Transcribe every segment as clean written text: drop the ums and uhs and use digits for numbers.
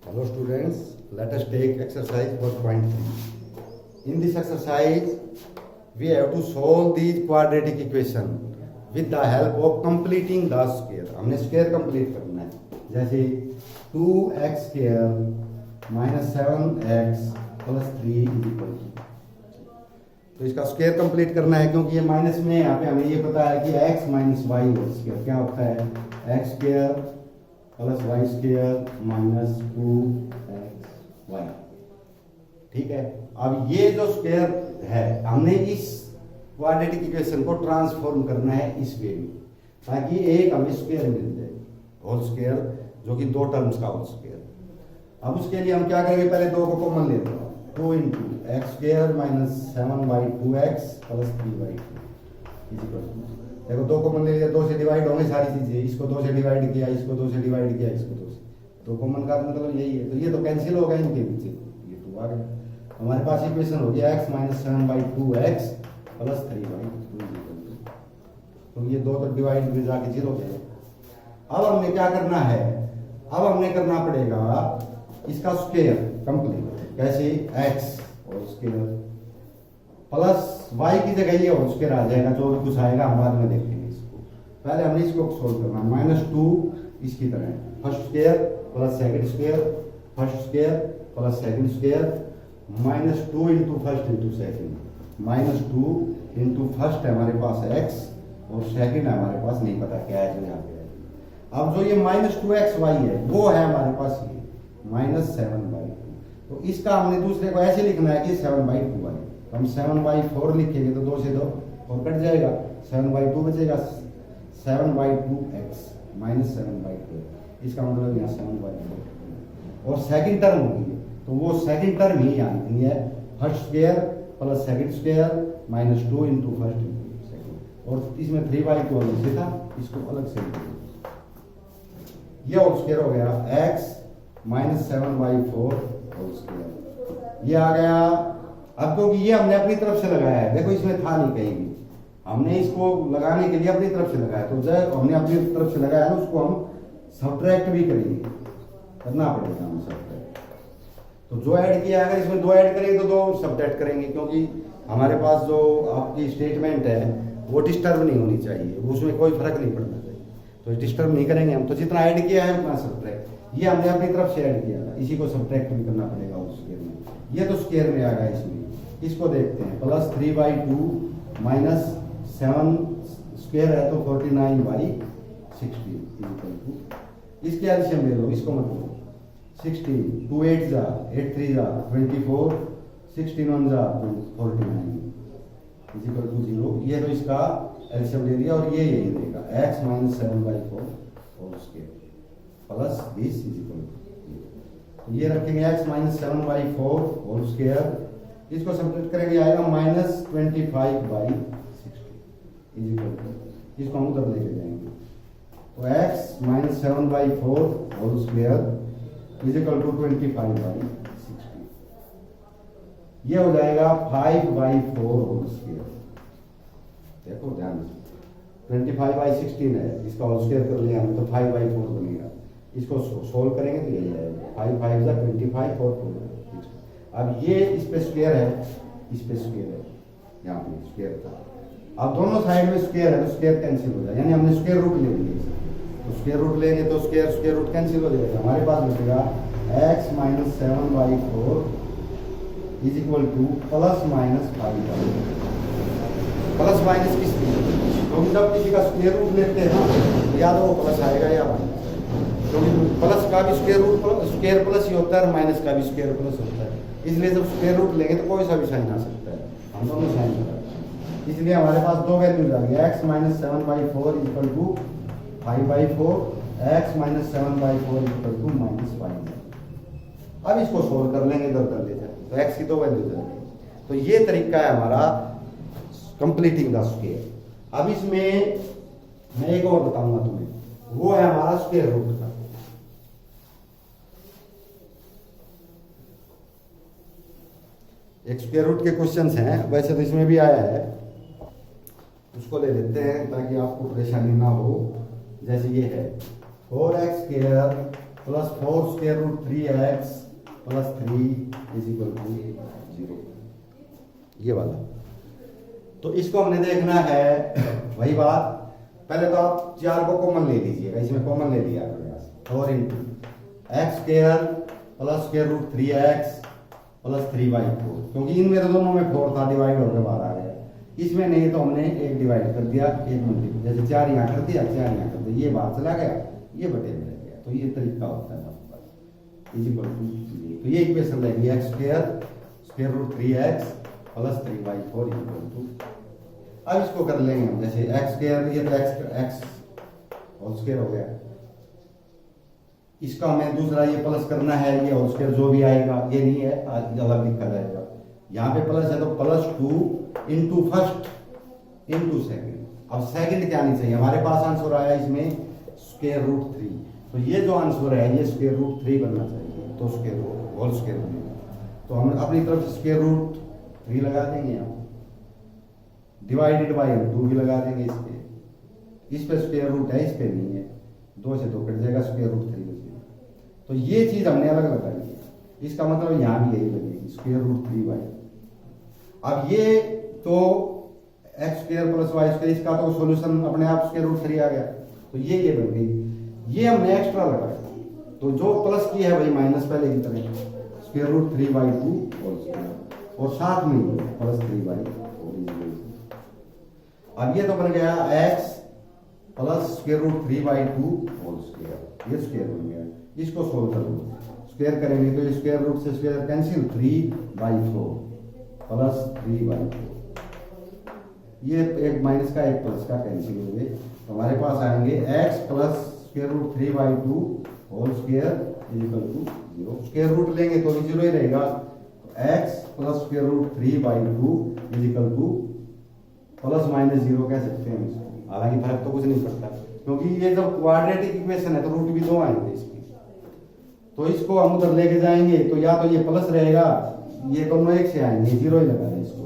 Hello students, let us take exercise 4.3. In this exercise, we have to solve these quadratic equation with the help of completing the square. हमने square complete करना है. जैसे 2x square minus 7x plus 3 is equal to. तो इसका square complete करना है क्योंकि ये माइनस में यहाँ पे हमें ये पता है कि x minus Y whole square क्या होता है x square plus Y square minus 2xy. ठीक है. अब ये जो स्क्वायर है हमने इस क्वाड्रेटिक इक्वेशन को ट्रांसफॉर्म करना है इस वे में ताकि एक हमें स्क्वायर मिल जाए होल स्क्वायर जो कि दो टर्म्स का होल स्क्वायर. अब उसके लिए हम क्या करेंगे पहले दो को कॉमन लेते हैं 2 into X square minus 7y2x plus 3y2 देखो दो कॉमन ले लिया दो से डिवाइड होंगे सारी चीजें. इसको दो से डिवाइड किया इसको दो से डिवाइड किया इसको दो से तो कॉमन का मतलब यही है. तो ये तो कैंसिल हो गया इनके पीछे ये 2 आ गया. हमारे पास इक्वेशन हो गया x minus 7y2x plus 3y2 तो ये दो तो डिवाइड में जाके जीरो गए. अब हमने क्या करना है अब हमने करना पड़ेगा इसका स्क्वायर कंप्लीट कैसे x और स्क्वायर प्लस y की जगह ये होल स्क्वायर आ जाएगा जो भी कुछ आएगा हम बाद में देखेंगे इसको. पहले हमने इसको सोल्व करना है माइनस 2 इसकी तरह first square plus second square first square plus second square minus 2 into first into second minus 2 into first है हमारे पास x और सेकंड है हमारे पास नहीं पता क्या है जो यहाँ पे है. अब जो ये माइनस 2xy है वो है हमारे पास ये माइनस 7y2 तो इसका हमने दूसरे को ऐसे लिखना है कि 7/2 हम 7/4 लिखेंगे तो 2 से 2 और कट जाएगा 7/2 बचेगा 7/2x माइनस 7/2 इसका मतलब यहाँ 7/4 और सेकंड टर्म होगी तो वो सेकंड टर्म ही यहाँ लिखनी है first square plus second square minus 2 into first into second और इसमें 3/2 अलग से था इसको अलग से ये होल स्क्वायर हो गया x माइनस 7/4 होल स्क्वायर ये आ गया. अब क्योंकि ये हमने अपनी तरफ से लगाया है देखो इसमें था नहीं कहीं भी हमने इसको लगाने के लिए अपनी तरफ से लगाया तो जब हमने अपनी तरफ से लगाया ना उसको हम सब्ट्रैक्ट भी करेंगे करना पड़ेगा हम सब्ट्रैक्ट. तो जो ऐड किया अगर इसमें दो ऐड करेंगे तो दो सब्ट्रैक्ट करेंगे क्योंकि हमारे पास जो आपकी स्टेटमेंट है वो डिस्टर्ब नहीं होनी चाहिए उसमें कोई फर्क नहीं पड़ना चाहिए तो डिस्टर्ब नहीं करेंगे हम. तो जितना ऐड किया है उतना सब्ट्रैक्ट ये हमने अपनी तरफ से ऐड किया था इसी को सब्ट्रैक्ट भी करना पड़ेगा उस स्क्वायर में. ये तो स्क्वायर में आ गया इसमें इसको देखते हैं प्लस 3/2 माइनस 7 स्क्वायर है तो 49/16 इसके एलसीएम ले लो इसको मत लो 16 2 8 जा 8 3 जा 24 16 1 जा 49 इक्वल टू 0. ये तो इसका एलसीएम ले लिया और ये यही देगा x minus 7/4 whole square plus 20 is equal to ये रखेंगे x माइनस 7/4 होल स्क्वायर इसको सब्ट्रैक्ट करेंगे आएगा माइनस 25/60 इज इक्वल टू इसको हम उधर लेके जाएंगे तो x minus 7/4 whole square is equal to 25/60 ये हो जाएगा 5/4 होल स्क्वायर. देखो ध्यान से 25/16 है इसका होल स्क्वायर कर लिया हमने तो 5/4 बनेगा. इसको सोल्व करेंगे तो यही आएगा 5 5 जा 25 और 4. अब ये इस पे स्क्वायर है इस पे स्क्वायर है यहाँ पे स्क्वायर था. अब दोनों साइड में स्क्वायर है तो स्क्वायर कैंसिल हो जाएगा यानी हमने स्क्वायर रूट ले लिया तो स्क्वायर रूट लेंगे तो स्क्वायर रूट कैंसिल हो जाएगा. हमारे पास बचेगा x minus 7/4 is equal to plus minus 5/4 plus minus किस लिए तो हम जब किसी का स्क्वायर रूट लेते हैं ना या तो वो प्लस आएगा या माइनस क्योंकि प्लस का भी स्क्वायर प्लस ही होता है और माइनस का भी स्क्वायर प्लस होता है इसलिए जब स्क्वायर रूट लेंगे तो कोई सा भी साइन आ सकता है हम दोनों साइन कर इसलिए हमारे पास दो वैल्यूज आ गई x minus 7/4 equal to 5/4 x minus 7/4 equal to minus 5. अब इसको सोल्व कर लेंगे इधर कर ले जाए तो x की दो वैल्यूज आ गई. तो ये तरीका है हमारा कंप्लीटिंग द स्क्वायर. अब इसमें मैं एक और बताऊंगा तुम्हें वो है हमारा स्क्वायर रूट का. एक स्क्वायर रूट के क्वेश्चंस हैं वैसे तो इसमें भी आया है उसको ले लेते हैं ताकि आपको परेशानी ना हो. जैसे ये है 4x square plus 4 square root 3x plus 3 is equal to 0, ये वाला। तो इसको हमने देखना है, वही बात, पहले तो आप 4 को कॉमन ले लीजिएगा, इसमें कॉमन ले लिया आपके पास, 4 into X square plus square root 3x plus 3y4, क्योंकि इनमें तो दोनों में 4 था, डिवाइड होकर बाहर आ गया, इसमें नहीं तो हमने एक डिवाइड कर दिया, एक मल्टीप्लाई, जैसे 4 यहाँ कर दिया, 4 यहाँ कर दिया, ये बाहर चला गया, ये बटे में रह गया। तो ये तरीका होता है आपके पास, इज इक्वल टू, तो ये इक्वेशन रहेगी X square square root 3x plus 3y4 equal to, अब इसको कर लेंगे हम, जैसे एक्स स्क्वायर, ये तो एक्स होल स्क्वायर हो गया, इसका हमें दूसरा ये प्लस करना है, ये होल स्क्वायर जो भी आएगा, ये नहीं है अलग लिखा जाएगा, यहाँ पे प्लस है तो plus 2 into first into second. अब सेकेंड क्या आनी चाहिए, हमारे पास आंसर आया इसमें स्क्वायर रूट 3, तो ये जो आंसर है ये स्क्वायर रूट 3 बनना चाहिए, तो स्क्वायर रूट होल स्क्वायर बनेगा, तो हम अपनी तरफ से स्क्वायर रूट 3 लगा देंगे, हम डिवाइडेड बाई हम 2 भी लगा देंगे, इस पे स्क्वायर रूट है, इस पे नहीं है, 2 से 2 कट जाएगा, स्क्वायर रूट 3 बचेगा। तो ये चीज हमने अलग लगाई है, इसका मतलब यहाँ भी यही लगेगी, स्क्वायर रूट 3y। अब ये तो X square plus Y square, इसका तो सॉल्यूशन अपने आप स्क्वायर रूट 3 आ गया, तो ये बन गई, ये हमने एक्स्ट्रा लगाया, तो जो प्लस की है वही माइनस पहले की तरह, square root 3y2 whole square, और साथ में प्लस 3y। अब ये तो बन गया x plus square root 3y2 whole square, ये स्क्वायर बन गया, इसको सोल्व कर लो, स्क्वायर करेंगे तो स्क्वायर रूट से स्क्वायर कैंसिल, 3/4 प्लस 3/4, ये एक माइनस का एक प्लस का कैंसिल हो गए, तो हमारे पास आएंगे x plus square root 3/2 whole square is equal to 0, square root लेंगे तो भी 0 ही रहेगा, x plus square root 3/2 is equal to plus minus 0 कह सकते हैं इसको, हालांकि फर्क तो कुछ नहीं पड़ता, क्योंकि ये जब क्वाड्रेटिक इक्वेशन है तो रूट भी 2 आएंगे इसकी, तो इसको हम उधर लेके जाएंगे तो या तो ये प्लस रहेगा, ये दोनों एक से आएंगे, 0 ही लगा दें इसको,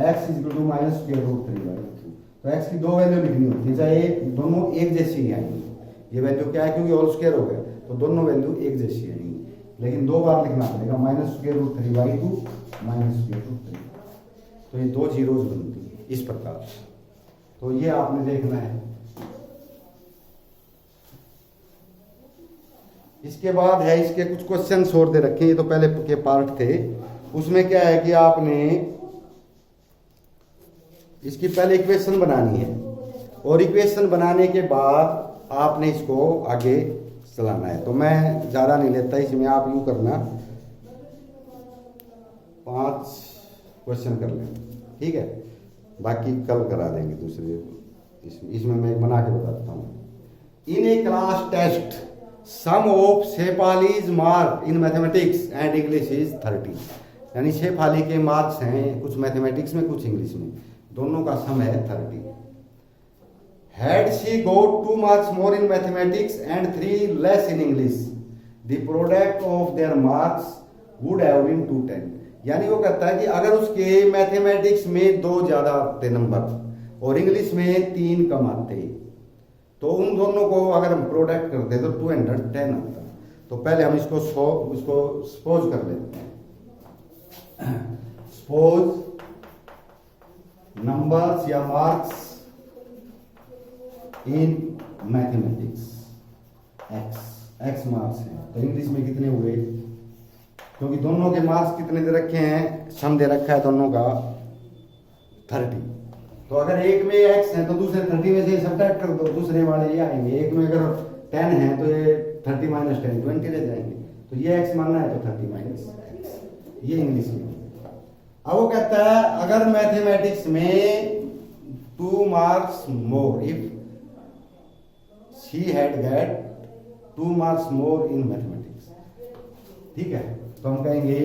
x is equal to minus square root 3/2, तो x की 2 वैल्यू लिखनी होती है, चाहे दोनों एक जैसी ही आएंगी, ये वैल्यू क्या है क्योंकि होल स्क्वायर हो गया, तो दोनों वैल्यू एक जैसी आएंगी, लेकिन 2 बार लिखना पड़ेगा, minus square root 3/2 minus square root 3, तो ये 2 जीरोज बनती है इस प्रकार, तो ये आपने देखना है। इसके बाद है, इसके कुछ क्वेश्चन और दे रखे, ये तो पहले के पार्ट थे, उसमें क्या है कि आपने इसकी पहले इक्वेशन बनानी है, और इक्वेशन बनाने के बाद आपने इसको आगे चलाना है, तो मैं ज़्यादा नहीं लेता, इसमें आप यूँ करना, 5 क्वेश्चन कर लें, ठीक है, बाकी कल करा देंगे दूसरे, इसमें मैं बना के बताता हूँ। In a class test sum of Shefali's mark in mathematics and English is 30, यानी शेफाली के मार्क्स हैं कुछ मैथमेटिक्स में कुछ इंग्लिश में, दोनों का सम है 30। Had she got 2 marks more in mathematics and 3 less in English, the product of their marks would have been 210, यानी वो कहता है कि अगर उसके मैथमेटिक्स में 2 ज्यादा आते नंबर और इंग्लिश में 3 कम आते, तो उन दोनों को अगर हम प्रोडक्ट करते तो 210 आता। तो पहले हम इसको सपोज कर लेते हैं, सपोज नंबर्स या marks in mathematics x marks हैं, तो इंग्लिश में कितने हुए, क्योंकि दोनों के मार्क्स कितने दे रखे हैं, सम दे रखा है दोनों का 30, तो अगर एक में x है तो दूसरे 30 में से सब्ट्रैक्ट कर दो, दूसरे वाले ये आएंगे, एक में अगर 10 है तो ये 30 माइनस 10 20 रह जाएंगे, तो ये x मानना है तो 30 माइनस x, ये इंग्लिश में। अब वो कहता है अगर मैथमेटिक्स में 2 marks more, if she had get 2 marks more in mathematics, ठीक है, तो हम कहेंगे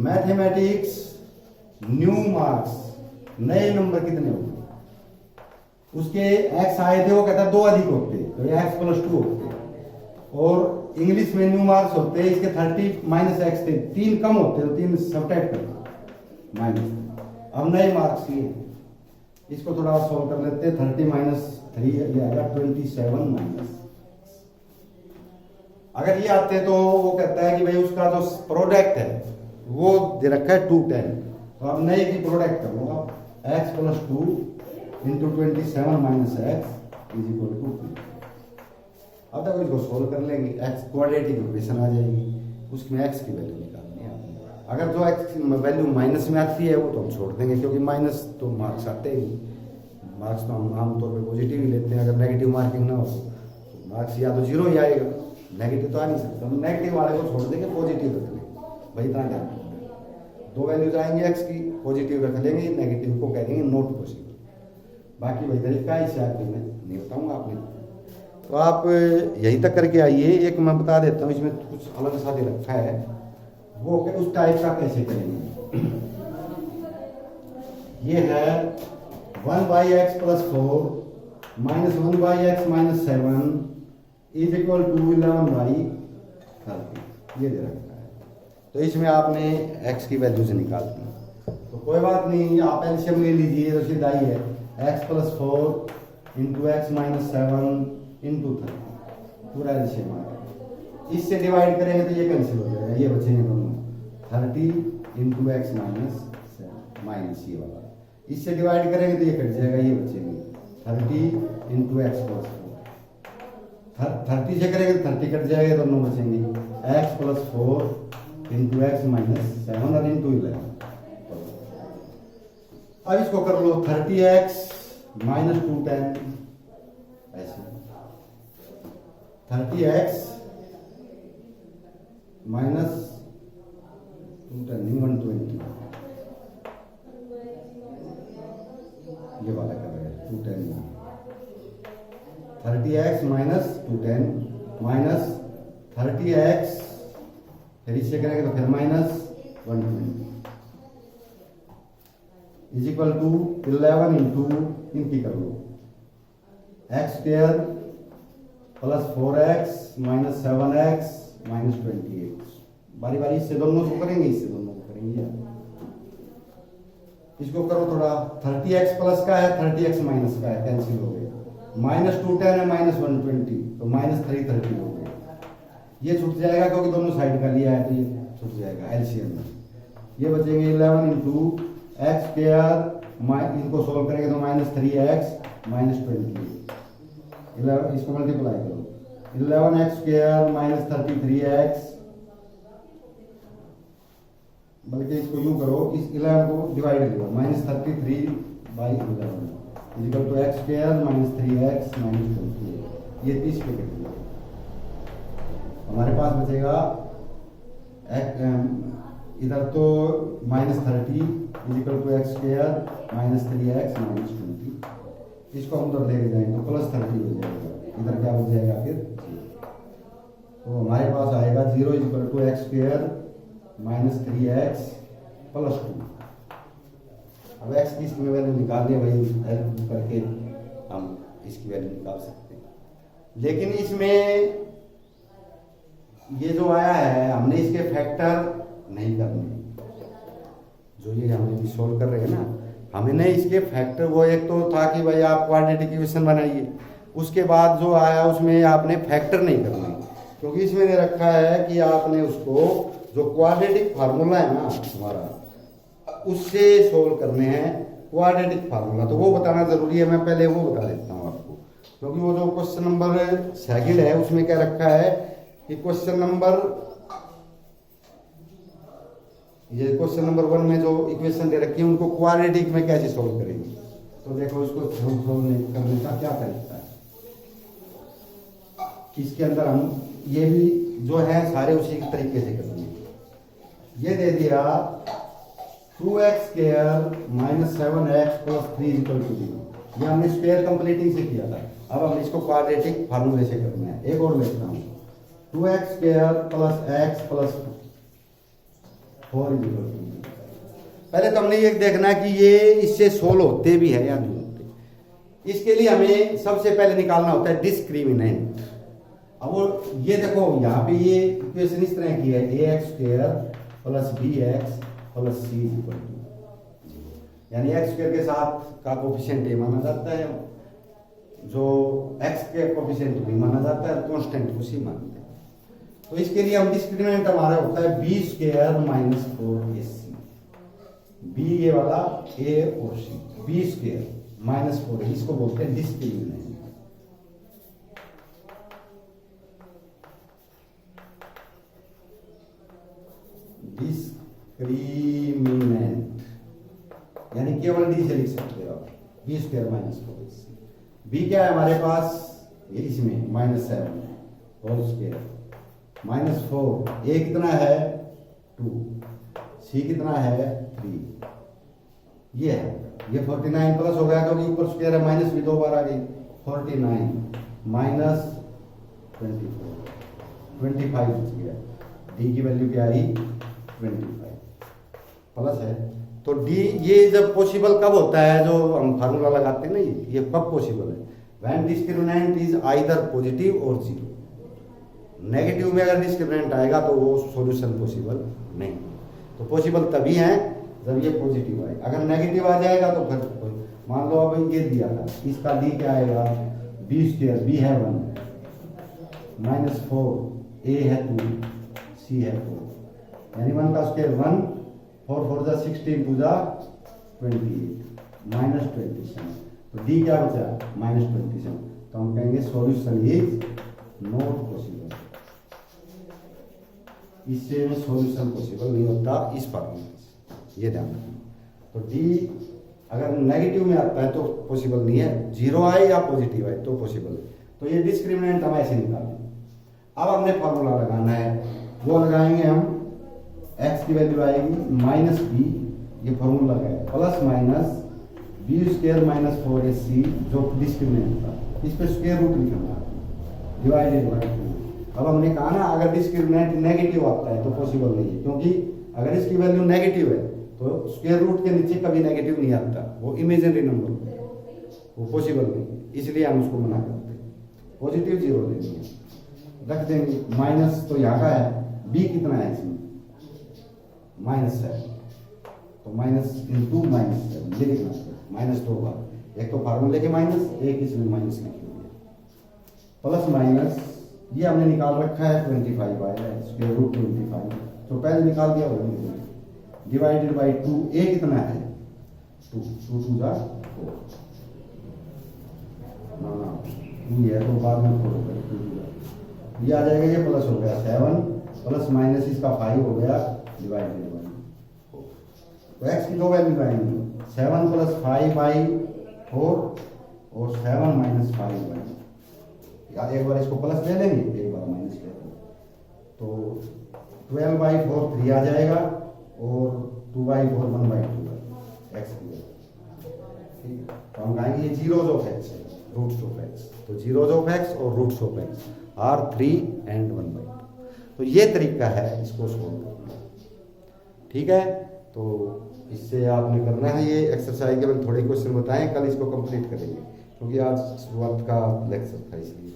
मैथमेटिक्स न्यू मार्क्स, नए नंबर कितने होंगे, उसके x आए थे, वो कहता है 2 अधिक होते, तो ये x + 2 होते, और इंग्लिश में न्यू मार्क्स होते, इसके 30 माइनस x थे, 3 कम होते, तो 3 सब्ट्रैक्ट कर माइनस। अब नए मार्क्स ये, इसको थोड़ा सॉल्व कर लेते हैं, 30 - 3 ये आएगा 27 माइनस, अगर ये आते हैं तो वो कहता है कि भाई उसका जो प्रोडक्ट है वो दे रखा है 210, तो अब नए की प्रोडक्ट करूँगा x plus 2 into 27 minus X is equal to 2। अब तक इसको सोल्व कर लेंगे, x क्वाड्रेटिक इक्वेशन आ जाएगी, उसमें x की वैल्यू निकालनी है। अगर जो x की वैल्यू माइनस में आती है वो तो हम छोड़ देंगे, क्योंकि माइनस तो मार्क्स आते ही, मार्क्स तो हम आमतौर पे पॉजिटिव ही लेते हैं। अगर नेगेटिव मार्किंग ना हो तो मार्क्स या तो जीरो ही आएगा, नेगेटिव तो आ नहीं सकता। हम नेगेटिव वाले को छोड़ देंगे, पॉजिटिव रख लेंगे, भाई इतना ध्यान रखना। दो वैल्यूज आएंगे x की, पॉजिटिव रख लेंगे, नेगेटिव को कह देंगे नॉट पॉसिबल। बाकी वही तरीका है, इसे आगे मैं नहीं बताऊँगा आपने। तो आप यहीं तक करके आइए। एक मैं बता देता हूँ, इसमें कुछ अलग सा दे रखा है, वो उस टाइप का कैसे करेंगे। ये है 1/x plus 4 minus 1/x minus 7 is equal to 11/30, ये दे रखा है। तो इसमें आपने x की वैल्यू से निकालती है, तो कोई बात नहीं, आप एलसीएम ले लीजिए, तो सीधा ही है x plus 4 into x minus 7 into 30, पूरा एलसीएम आ गया। इससे डिवाइड करेंगे तो ये कैंसिल हो जाएगा, ये बचेंगे दोनों 30 इंटू एक्स माइनस 7 माइनस ये वाला। इससे डिवाइड करेंगे तो ये कट जाएगा, ये बचेंगे 30 इंटू एक्स प्लस 4। 30 से करेंगे तो 30 कट जाएगा, दोनों बचेंगे x plus 4 into x minus 7 और इंटू 11। अब इसको कर लो 30x माइनस 210, ऐसे 30x माइनस 210 120, ये वाला कर रहे हैं 210। 30x माइनस 210 माइनस 30x, फिर इससे करेंगे तो फिर minus 120 is equal to 11 into इनकी कर लो x square plus 4x minus 7x minus 28। बारी बारी इससे दोनों को करेंगे, इससे दोनों को करेंगे। इसको करो थोड़ा, 30x प्लस का है, 30x माइनस का है, कैंसिल हो गया। माइनस 210 है, माइनस 120, तो माइनस 330 हो गया। ये छूट जाएगा क्योंकि दोनों साइड का लिया है, तो ये छूट जाएगा एलसीएम में। ये बचेंगे 11 इंटू एक्स स्क्वायर, इनको सोल्व करेंगे तो माइनस 3x माइनस 28, इसको मल्टीप्लाई करो 11x स्क्वायर माइनस 33x, बल्कि इसको यूं करो, इस 11 को डिवाइड करो, minus 33/11 equal to X square minus 3x minus 28। ये 30 पे कट गया, हमारे पास बचेगा इधर तो minus 30 equal to X square minus 3x minus 20। इसको हम उधर लेके जाएंगे तो प्लस 30 हो जाएगा, इधर क्या हो जाएगा फिर, तो हमारे पास आएगा 0 equal to X square minus 3x plus 2। अब x की इसकी वैल्यू निकालनी है, वही हेल्प करके हम इसकी वैल्यू निकाल सकते हैं। लेकिन इसमें ये जो आया है, हमने इसके फैक्टर नहीं करने, जो ये हमने सोल्व कर रहे हैं ना, हमने इसके फैक्टर, वो एक तो था कि भाई आप क्वाड्रेटिक इक्वेशन बनाइए, उसके बाद जो आया उसमें आपने फैक्टर नहीं करने, क्योंकि इसमें दे रखा है कि आपने उसको जो क्वाड्रेटिक फार्मूला है ना हमारा, उससे सोल्व करने हैं क्वाड्रेटिक फार्मूला। तो वो बताना जरूरी है, मैं पहले वो बता देता हूँ आपको, क्योंकि वो जो क्वेश्चन नंबर 2 है उसमें क्या रखा है कि क्वेश्चन नंबर 1 में जो इक्वेशन दे रखी है उनको क्वाड्रेटिक में कैसे सोल्व करेंगे। तो देखो इसको सोल्व करने का क्या तरीका है। इसके अंदर हम ये भी जो है सारे उसी तरीके से करेंगे। ये दे दिया 2x square minus 7x plus 3 equal to 0, ये हमने स्क्वायर कंप्लीटिंग से किया था। अब हम इसको क्वाड्रेटिक फार्मूले से करना है। एक और लेता हूँ, 2x square plus x plus 4 equal to 0। पहले तो हमने ये देखना है कि ये इससे सोल्व होते भी है या नहीं होते। इसके लिए हमें सबसे पहले निकालना होता है डिस्क्रिमिनेंट। अब वो ये देखो यहाँ पे ये इक्वेशन इस तरह की है, ax square plus bx plus c equal to, यानी एक्स स्क्वायर के साथ का कोफिशिएंट ए माना जाता है, जो x के कोफिशिएंट बी माना जाता है, कांस्टेंट को सी मानते हैं। तो इसके लिए हम डिस्क्रिमिनेंट हमारा होता है B square minus 4ac। B ये वाला ए और सी, बी स्क्वायर माइनस 4, इसको बोलते हैं डिस्क्रिमिनेंट। डिस्क्रिमिनेंट यानी केवल डी से लिख सकते हो आप, B square minus 4ac। B क्या है हमारे पास, ये इसमें -7 होल स्क्वायर माइनस 4, ए कितना है 2, सी कितना है 3, ये है, ये 49 प्लस हो गया क्योंकि ऊपर स्क्वायर है, माइनस भी 2 बार आ गई, 49 माइनस 25 बच गया, डी की वैल्यू क्या आई 25 प्लस है। तो डी ये जब पॉसिबल कब होता है, जो हम फार्मूला लगाते हैं ना, ये कब पॉसिबल है, when discriminant is either positive और जीरो। नेगेटिव में अगर डिस्क्रिमिनेंट आएगा तो वो सॉल्यूशन पॉसिबल नहीं। तो पॉसिबल तभी है जब ये पॉजिटिव आए, अगर नेगेटिव आ जाएगा तो फिर मान लो अब ये दिया था, इसका डी क्या आएगा, बी स्क्वायर, बी है 1 माइनस 4, ए है 2, सी है 4, यानी 1 का स्क्वायर 1, 4 4 जा 16, 2 जा 28 माइनस 27। तो डी क्या बचा -27। तो हम कहेंगे सॉल्यूशन इज नॉट पॉसिबल, इससे सॉल्यूशन पॉसिबल नहीं होता इस फार्मूले से, ये ध्यान रखना। तो डी अगर नेगेटिव में आता है तो पॉसिबल नहीं है, जीरो आए या पॉजिटिव आए तो पॉसिबल है। तो ये डिस्क्रिमिनेंट हम ऐसे निकालेंगे। अब हमने फार्मूला लगाना है, वो लगाएंगे हम, एक्स की वैल्यू आएगी माइनस बी, ये फार्मूला है, plus minus B square minus 4ac जो डिस्क्रिमिनेंट था, इस पे स्क्वायर रूट लिखना डिवाइडेड बाय 2। अब हमने कहा ना अगर डिस्क्रिमिनेंट नेगेटिव आता है तो पॉसिबल नहीं है, क्योंकि अगर इसकी वैल्यू नेगेटिव है तो स्क्वायर रूट के नीचे कभी नेगेटिव नहीं आता, वो इमेजिनरी नंबर है, वो पॉसिबल नहीं, इसलिए हम उसको मना करते हैं। पॉजिटिव जीरो लेनी है, रख देंगे माइनस, तो यहाँ का है बी कितना है इसमें -7, तो माइनस इंटू -7 ये लिखना है, -2 बार, एक तो फार्मूले के माइनस, एक इसमें माइनस लिखी हुई है, प्लस माइनस ये हमने निकाल रखा है 25 आया, स्क्वायर रूट 25, तो पहले निकाल दिया वो डिवाइडेड बाई 2, ए कितना है 2, 2 2 जा 4 ना 2 है तो बाद में 4 होगा, 2 ये आ जाएगा, ये प्लस हो गया 7 प्लस माइनस इसका 5 हो गया डिवाइडेड बाई 4। तो एक्स की दो वैल्यू आएंगी, 7 प्लस 5 बाई 4 और 7 माइनस 5 बाई, या एक बार इसको प्लस ले लेंगे, एक बार माइनस ले लेंगे, तो 12 बाई 4 3 आ जाएगा और 2 बाई 4 1 बाई 2 एक्स की वैल्यू। तो हम कहेंगे ये जीरोज ऑफ एक्स है, रूट्स ऑफ एक्स, तो जीरोज ऑफ एक्स और roots of X are 3 and 1 by 2। तो ये तरीका है इसको सोल्व करने का, ठीक है। तो इससे आपने करना है ये एक्सरसाइज के, मैंने थोड़े क्वेश्चन बताएं, कल इसको कंप्लीट करेंगे क्योंकि आज शुरुआत का लेक्चर था इसलिए।